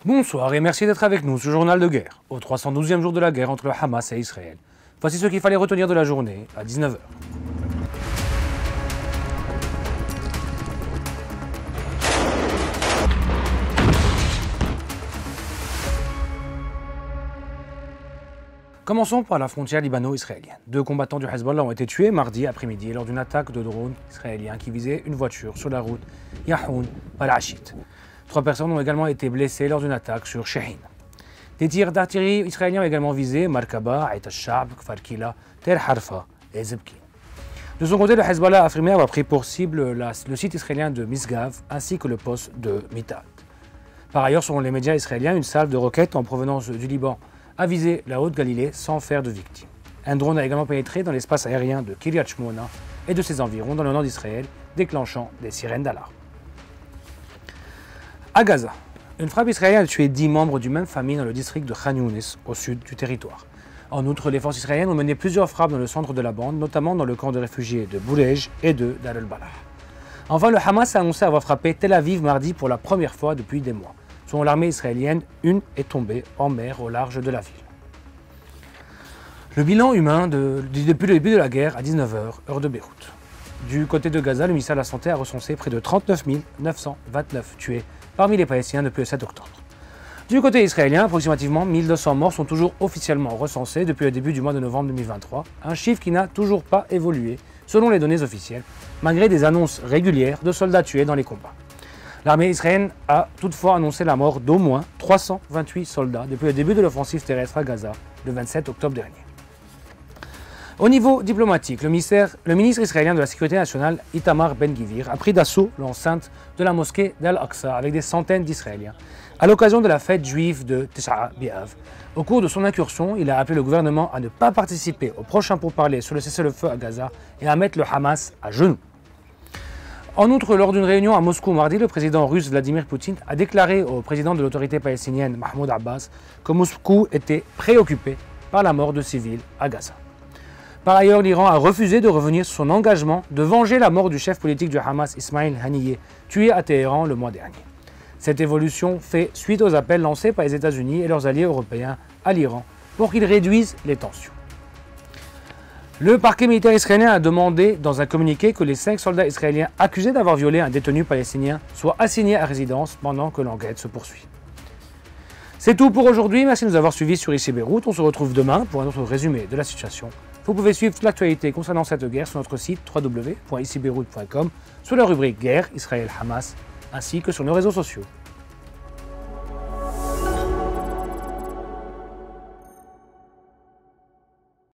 Bonsoir et merci d'être avec nous, ce journal de guerre, au 312e jour de la guerre entre le Hamas et Israël. Voici ce qu'il fallait retenir de la journée à 19 h. Commençons par la frontière libano-israélienne. 2 combattants du Hezbollah ont été tués mardi après-midi lors d'une attaque de drone israélien qui visait une voiture sur la route Yahoun-Balachit. 3 personnes ont également été blessées lors d'une attaque sur Shehin. Des tirs d'artillerie israéliens ont également visé Markaba, Aït al-Shab, Kfar Kila, Tel Harfa et Zebkin. De son côté, le Hezbollah a affirmé avoir pris pour cible le site israélien de Misgav ainsi que le poste de Mitad. Par ailleurs, selon les médias israéliens, une salve de roquettes en provenance du Liban a visé la Haute-Galilée sans faire de victimes. Un drone a également pénétré dans l'espace aérien de Kiryat Shmona et de ses environs dans le nord d'Israël, déclenchant des sirènes d'alarme. À Gaza, une frappe israélienne a tué 10 membres d'une même famille dans le district de Khan Younis, au sud du territoire. En outre, les forces israéliennes ont mené plusieurs frappes dans le centre de la bande, notamment dans le camp de réfugiés de Bourej et de Dar el-Balah. Enfin, le Hamas a annoncé avoir frappé Tel Aviv mardi pour la première fois depuis des mois. Selon l'armée israélienne, une est tombée en mer au large de la ville. Le bilan humain depuis le début de la guerre à 19 h, heure de Beyrouth. Du côté de Gaza, le ministère de la Santé a recensé près de 39 929 tués parmi les Palestiniens depuis le 7 octobre. Du côté israélien, approximativement 1200 morts sont toujours officiellement recensés depuis le début du mois de novembre 2023, un chiffre qui n'a toujours pas évolué selon les données officielles, malgré des annonces régulières de soldats tués dans les combats. L'armée israélienne a toutefois annoncé la mort d'au moins 328 soldats depuis le début de l'offensive terrestre à Gaza le 27 octobre dernier. Au niveau diplomatique, le ministre israélien de la Sécurité nationale, Itamar Ben-Gvir, a pris d'assaut l'enceinte de la mosquée d'Al-Aqsa avec des centaines d'Israéliens à l'occasion de la fête juive de Tis'a B'Av. Au cours de son incursion, il a appelé le gouvernement à ne pas participer au prochain pourparlers sur le cessez-le-feu à Gaza et à mettre le Hamas à genoux. En outre, lors d'une réunion à Moscou mardi, le président russe Vladimir Poutine a déclaré au président de l'autorité palestinienne Mahmoud Abbas que Moscou était préoccupé par la mort de civils à Gaza. Par ailleurs, l'Iran a refusé de revenir sur son engagement de venger la mort du chef politique du Hamas Ismail Haniyeh, tué à Téhéran le mois dernier. Cette évolution fait suite aux appels lancés par les États-Unis et leurs alliés européens à l'Iran pour qu'ils réduisent les tensions. Le parquet militaire israélien a demandé dans un communiqué que les 5 soldats israéliens accusés d'avoir violé un détenu palestinien soient assignés à résidence pendant que l'enquête se poursuit. C'est tout pour aujourd'hui, merci de nous avoir suivis sur Ici Beyrouth. On se retrouve demain pour un autre résumé de la situation. Vous pouvez suivre toute l'actualité concernant cette guerre sur notre site www.icibeyrouth.com sous la rubrique Guerre, Israël, Hamas, ainsi que sur nos réseaux sociaux.